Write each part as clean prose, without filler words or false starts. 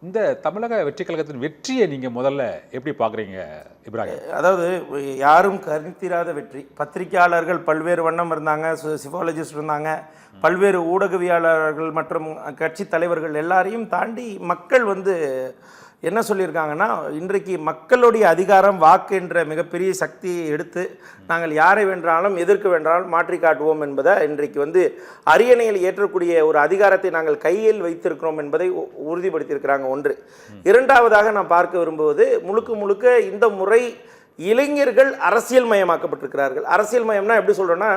இந்த தமிழக வெற்றி கழகத்தின் வெற்றியை நீங்கள் முதல்ல எப்படி பார்க்குறீங்க இப்ராஹிம்? அதாவது யாரும் கருத்திராத வெற்றி. பத்திரிகையாளர்கள் பல்வேறு வண்ணம் இருந்தாங்க, சிஃபாலஜிஸ்ட் இருந்தாங்க, பல்வேறு ஊடகவியலாளர்கள் மற்றும் கட்சி தலைவர்கள் எல்லாரையும் தாண்டி மக்கள் என்ன சொல்லியிருக்காங்கன்னா, இன்றைக்கு மக்களுடைய அதிகாரம் வாக்கு என்ற மிகப்பெரிய சக்தியை எடுத்து நாங்கள் யாரை வென்றாலும் எதிர்க்க வென்றாலும் மாற்றி காட்டுவோம் என்பதை இன்றைக்கு அரியணையில் ஏற்றக்கூடிய ஒரு அதிகாரத்தை நாங்கள் கையில் வைத்திருக்கிறோம் என்பதை உறுதிப்படுத்தியிருக்கிறாங்க. ஒன்று. இரண்டாவதாக நான் பார்க்க விரும்புவது, முழுக்க முழுக்க இந்த முறை இளைஞர்கள் அரசியல் மயமாக்கப்பட்டிருக்கிறார்கள். அரசியல் மயம்னா எப்படி சொல்கிறோன்னா,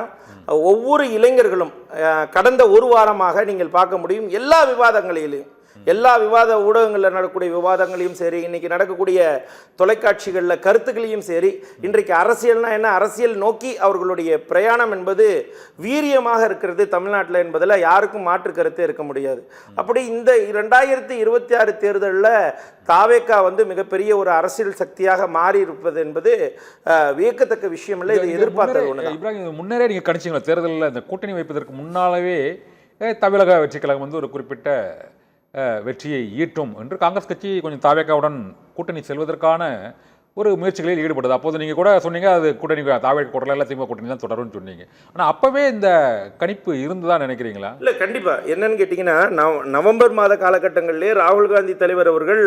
ஒவ்வொரு இளைஞர்களும் கடந்த ஒரு வாரமாக நீங்கள் பார்க்க முடியும், எல்லா விவாதங்களிலும் எல்லா விவாத ஊடகங்களில் நடக்கக்கூடிய விவாதங்களையும் சரி, இன்றைக்கி நடக்கக்கூடிய தொலைக்காட்சிகளில் கருத்துக்களையும் சரி, இன்றைக்கு அரசியல்னா என்ன, அரசியல் நோக்கி அவர்களுடைய பிரயாணம் என்பது வீரியமாக இருக்கிறது தமிழ்நாட்டில் என்பதில் யாருக்கும் மாற்று கருத்தே இருக்க முடியாது. அப்படி இந்த 2026 தேர்தலில் தாவேகா மிகப்பெரிய ஒரு அரசியல் சக்தியாக மாறி இருப்பது என்பது வியக்கத்தக்க விஷயம் இல்லை. இது எதிர்பார்த்தது ஒன்று. இப்ராஹிம், முன்னரே நீங்கள் கணிச்சிங்களா தேர்தலில் இந்த கூட்டணி வைப்பதற்கு முன்னாலவே தமிழக வெற்றி கழகம் ஒரு குறிப்பிட்ட வெற்றியை ஈட்டும் என்று காங்கிரஸ் கட்சி கொஞ்சம் தாவேகாவுடன் கூட்டணி செல்வதற்கான ஒரு முயற்சிகளில் ஈடுபடுது. அப்போது நீங்கள் கூட சொன்னீங்க அது கூட்டணி தாவேகா கூட்டணி எல்லாம் திமுக கூட்டணி தான் தொடரும்னு சொன்னீங்க. ஆனால் அப்போவே இந்த கணிப்பு இருந்துதான் நினைக்கிறீங்களா? இல்லை, கண்டிப்பாக. என்னன்னு கேட்டிங்கன்னா, நவம்பர் மாத காலகட்டங்களிலே ராகுல் காந்தி தலைவர் அவர்கள்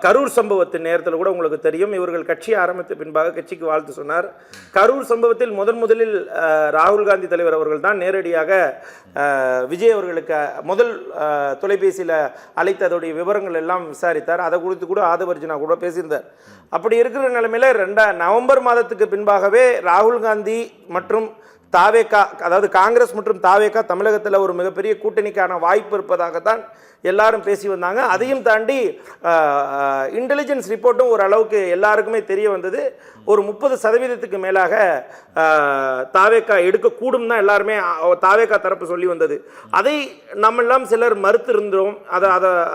கரூர் சம்பவத்தின் நேரத்தில் கூட உங்களுக்கு தெரியும், இவர்கள் கட்சி ஆரம்பித்த பின்பாக கட்சிக்கு வாழ்த்து சொன்னார். கரூர் சம்பவத்தில் முதலில் ராகுல் காந்தி தலைவர் அவர்கள் தான் நேரடியாக விஜய் அவர்களுக்கு முதல் தொலைபேசியில் அழைத்து அதோடைய விவரங்கள் எல்லாம் விசாரித்தார். அதை குறித்து கூட ஆதவர்ஜனா கூட பேசியிருந்தார். அப்படி இருக்கிற நிலைமையில் நவம்பர் மாதத்துக்கு பின்பாகவே ராகுல் காந்தி மற்றும் தாவேகா, அதாவது காங்கிரஸ் மற்றும் தாவேகா தமிழகத்தில் ஒரு மிகப்பெரிய கூட்டணிக்கான வாய்ப்பு இருப்பதாகத்தான் எல்லாரும் பேசி வந்தாங்க. அதையும் தாண்டி இன்டெலிஜென்ஸ் ரிப்போர்ட்டும் ஓரளவுக்கு எல்லாருக்குமே தெரிய வந்தது. ஒரு 30% மேலாக தாவேகா எடுக்கக்கூடும் தான் எல்லாருமே தாவேகா தரப்பு சொல்லி வந்தது. அதை நம்மெல்லாம் சிலர் மறுத்து இருந்தோம்.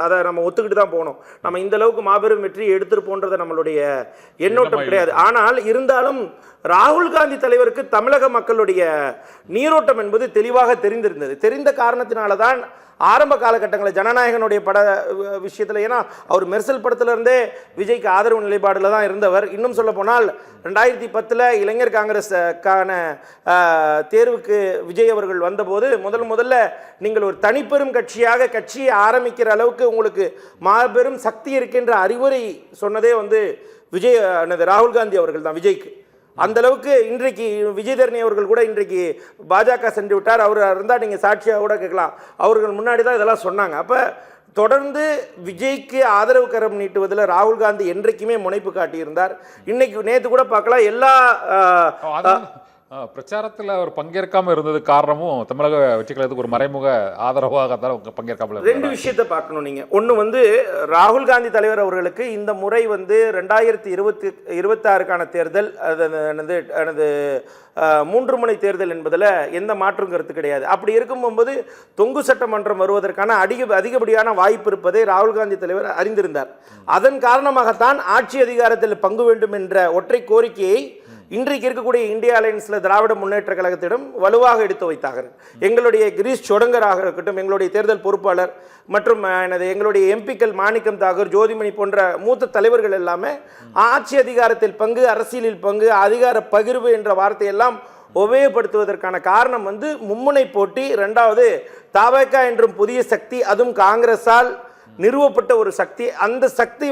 அதை நம்ம ஒத்துக்கிட்டு தான் போனோம். நம்ம இந்த அளவுக்கு மாபெரும் வெற்றி எடுத்திருப்போன்றதை நம்மளுடைய எண்ணோட்டம் கிடையாது. ஆனால் இருந்தாலும் ராகுல் காந்தி தலைவருக்கு தமிழக மக்களுடைய நீரோட்டம் என்பது தெளிவாக தெரிந்திருந்தது. தெரிந்த காரணத்தினால தான் ஆரம்ப காலகட்டங்களில் ஜனநாயகனுடைய பட விஷயத்தில், ஏன்னா அவர் மெர்சல் படத்திலிருந்தே விஜய்க்கு ஆதரவு நிலைப்பாடில் தான் இருந்தவர். இன்னும் சொல்ல போனால் 2010 இளைஞர் காங்கிரஸுக்கான தேர்வுக்கு விஜய் அவர்கள் வந்தபோது முதல்ல நீங்கள் ஒரு தனிப்பெரும் கட்சியை ஆரம்பிக்கிற அளவுக்கு உங்களுக்கு மாபெரும் சக்தி இருக்கின்ற அறிவுரை சொன்னதே விஜய் ராகுல் காந்தி அவர்கள் தான் விஜய்க்கு. அந்த அளவுக்கு இன்றைக்கு விஜயதரணி அவர்கள் கூட இன்றைக்கு பாஜக சென்று விட்டார். அவர் இருந்தால் நீங்கள் சாட்சியாக கூட கேட்கலாம். அவர்கள் முன்னாடி தான் இதெல்லாம் சொன்னாங்க. அப்போ தொடர்ந்து விஜய்க்கு ஆதரவு கரம் நீட்டுவதில் ராகுல் காந்தி என்றைக்குமே முனைப்பு காட்டியிருந்தார். இன்னைக்கு நேற்று கூட பார்க்கலாம், எல்லா பிரச்சாரத்தில் அவர் பங்கேற்காமல் இருந்தது காரணமும் தமிழக வெற்றி கழகத்துக்கு ஒரு மறைமுக ஆதரவாக தான் பங்கேற்காமல். ரெண்டு விஷயத்தை பார்க்கணும் நீங்கள். ஒன்று ராகுல் காந்தி தலைவர் அவர்களுக்கு இந்த முறை 2026க்கான தேர்தல் எனது 3 முனை தேர்தல் என்பதில் எந்த மாற்றும் கருத்து கிடையாது. அப்படி இருக்கும்போது தொங்கு சட்டமன்றம் வருவதற்கான அதிகப்படியான வாய்ப்பு இருப்பதை ராகுல் காந்தி தலைவர் அறிந்திருந்தார். அதன் காரணமாகத்தான் ஆட்சி அதிகாரத்தில் பங்கு வேண்டும் என்ற ஒற்றை கோரிக்கையை இன்றைக்கு இருக்கக்கூடிய இந்தியா அலையன்ஸில் திராவிட முன்னேற்ற கழகத்திடம் வலுவாக எடுத்து வைத்தார்கள். எங்களுடைய கிரீஷ் சொடங்கராக இருக்கட்டும், எங்களுடைய தேர்தல் பொறுப்பாளர் மற்றும் எங்களுடைய எம்பிக்கள் மாணிக்கம் தாகூர், ஜோதிமணி போன்ற மூத்த தலைவர்கள் எல்லாமே ஆட்சி அதிகாரத்தில் பங்கு, அரசியலில் பங்கு, அதிகார பகிர்வு என்ற வார்த்தையெல்லாம் உபயோகப்படுத்துவதற்கான காரணம் மும்முனை போட்டி. இரண்டாவது, தாவேகா என்றும் புதிய சக்தி, அதுவும் காங்கிரஸால் நிறுவப்பட்ட ஒரு சக்தி. அந்த சக்தி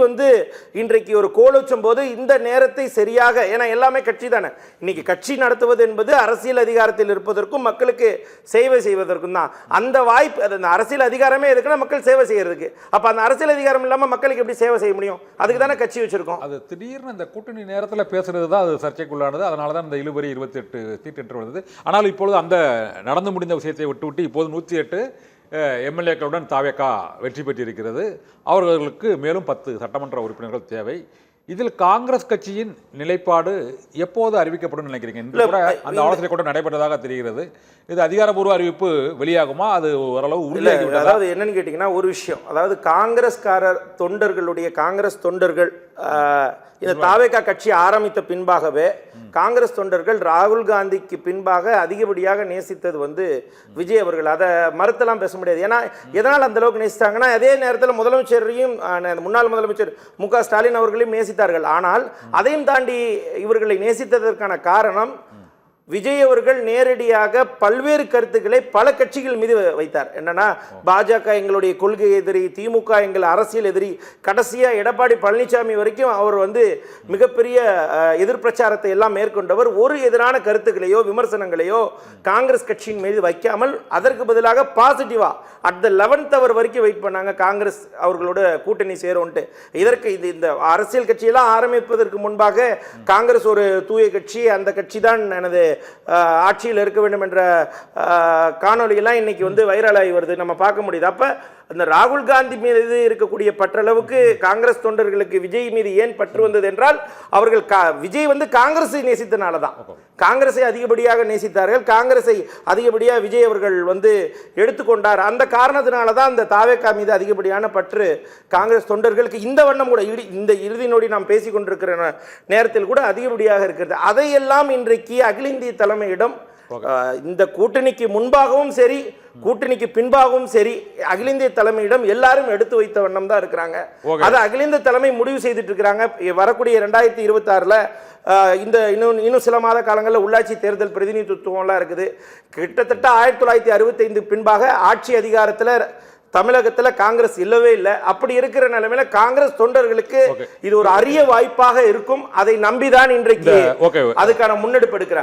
இன்றைக்கு ஒரு கோலோச்சும் போது இந்த நேரத்தை சரியாக, ஏன்னா எல்லாமே கட்சி தானே, இன்னைக்கு கட்சி நடத்துவது என்பது அரசியல் அதிகாரத்தில் இருப்பதற்கும் மக்களுக்கு சேவை செய்வதற்கும் தான். அந்த வாய்ப்பு, அந்த அரசியல் அதிகாரமே எதுக்குன்னா மக்கள் சேவை செய்யறதுக்கு. அப்ப அந்த அரசியல் அதிகாரம் இல்லாமல் மக்களுக்கு எப்படி சேவை செய்ய முடியும்? அதுக்கு தானே கட்சி வச்சிருக்கோம். அது திடீர்னு இந்த கூட்டணி நேரத்தில் பேசுறது தான் அது சர்ச்சைக்குள்ளானது. அதனால தான் இந்த இழுபறி 28 சீட் என்று வந்தது. ஆனால் இப்பொழுது அந்த நடந்து முடிந்த விஷயத்தை விட்டு இப்போது 108 எம்எல்ஏக்களுடன் தாவேகா வெற்றி பெற்றிருக்கிறது. அவர்களுக்கு மேலும் 10 சட்டமன்ற உறுப்பினர்கள் தேவை. இதில் காங்கிரஸ் கட்சியின் நிலைப்பாடு எப்போது அறிவிக்கப்படும் நினைக்கிறீங்க? இன்று கூட அந்த ஆலோசனை கூட்டம் நடைபெற்றதாக தெரிகிறது. இது அதிகாரப்பூர்வ அறிவிப்பு வெளியாகுமா? அது ஓரளவு உறுதியாகி விட்டதா? அதாவது என்னன்னு கேட்டிங்கன்னா ஒரு விஷயம், அதாவது காங்கிரஸ்காரர் தொண்டர்களுடைய காங்கிரஸ் தொண்டர்கள் இந்த தாவேகா கட்சி ஆரம்பித்த பின்பாகவே காங்கிரஸ் தொண்டர்கள் ராகுல் காந்திக்கு பின்பாக அதிகப்படியாக நேசித்தது வந்து விஜய் அவர்கள். அதை மறுத்தெல்லாம் பேச முடியாது. ஏன்னா எதனால் அந்த அளவுக்கு நேசித்தாங்கன்னா, அதே நேரத்தில் முதலமைச்சரையும் முன்னாள் முதலமைச்சர் மு.க. ஸ்டாலின் அவர்களையும் நேசித்தார்கள். ஆனால் அதையும் தாண்டி இவர்களை நேசித்ததற்கான காரணம், விஜய் அவர்கள் நேரடியாக பல்வேறு கருத்துக்களை பல கட்சிகள் மீது வைத்தார். என்னன்னா, பாஜக எங்களுடைய கொள்கை எதிரி, திமுக எங்கள் அரசியல் எதிரி, கடைசியா எடப்பாடி பழனிசாமி வரைக்கும் அவர் வந்து மிகப்பெரிய எதிர்பிரச்சாரத்தை எல்லாம் மேற்கொண்டவர். ஒரு எதிரான கருத்துக்களையோ விமர்சனங்களையோ காங்கிரஸ் கட்சியின் மீது வைக்காமல் அதற்கு பதிலாக பாசிட்டிவா அட் த 11th hour வரைக்கும் வெயிட் பண்ணாங்க காங்கிரஸ் அவர்களோட கூட்டணி சேரும்ட்டு. இதற்கு இந்த அரசியல் கட்சியெல்லாம் ஆரம்பிப்பதற்கு முன்பாக காங்கிரஸ் ஒரு தூய கட்சி, அந்த கட்சி தான் எனது ஆட்சியில் இருக்க வேண்டும் என்ற காணொலியெல்லாம் இன்னைக்கு வந்து வைரலாகி வருது, நம்ம பார்க்க முடியுது. அப்ப அந்த ராகுல் காந்தி மீது இருக்கக்கூடிய பற்றளவுக்கு காங்கிரஸ் தொண்டர்களுக்கு விஜய் மீது ஏன் பற்று வந்தது என்றால், அவர்கள் விஜய் வந்து காங்கிரஸை நேசித்தனால தான். காங்கிரஸை அதிகப்படியாக நேசித்தார்கள், காங்கிரஸை அதிகப்படியாக விஜய் அவர்கள் வந்து எடுத்துக்கொண்டார். அந்த காரணத்தினால தான் அந்த தாவேகா மீது அதிகப்படியான பற்று காங்கிரஸ் தொண்டர்களுக்கு இந்த வண்ணம் கூட இந்த இறுதி நொடி நாம் பேசிக் கொண்டிருக்கிற நேரத்தில் கூட அதிகப்படியாக இருக்கிறது. அதையெல்லாம் இன்றைக்கு அகில இந்திய தலைமையிடம் இந்த கூட்டணிக்கு முன்பாகவும் சரி கூட்டணிக்கு பின்பாகவும் சரி அகில இந்திய தலைமையிடம் எல்லாரும் எடுத்து வைத்த வண்ணம் தான் இருக்கிறாங்க. அது அகில இந்திய தலைமை முடிவு செய்துட்டு இருக்கிறாங்க. வரக்கூடிய 2026ல இந்த இன்னும் சில மாத காலங்களில் உள்ளாட்சி தேர்தல் பிரதிநிதித்துவம்லாம் இருக்குது. கிட்டத்தட்ட 1965 பின்பாக ஆட்சி அதிகாரத்தில் தமிழகத்தில் காங்கிரஸ் இல்லவே இல்லை. அப்படி இருக்கிற நிலைமையில காங்கிரஸ் தொண்டர்களுக்கு இது ஒரு அரிய வாய்ப்பாக இருக்கும். அதை நம்பிதான் இன்றைக்கு அதுக்கான முன்னெடுப்பு எடுக்கிறாங்க.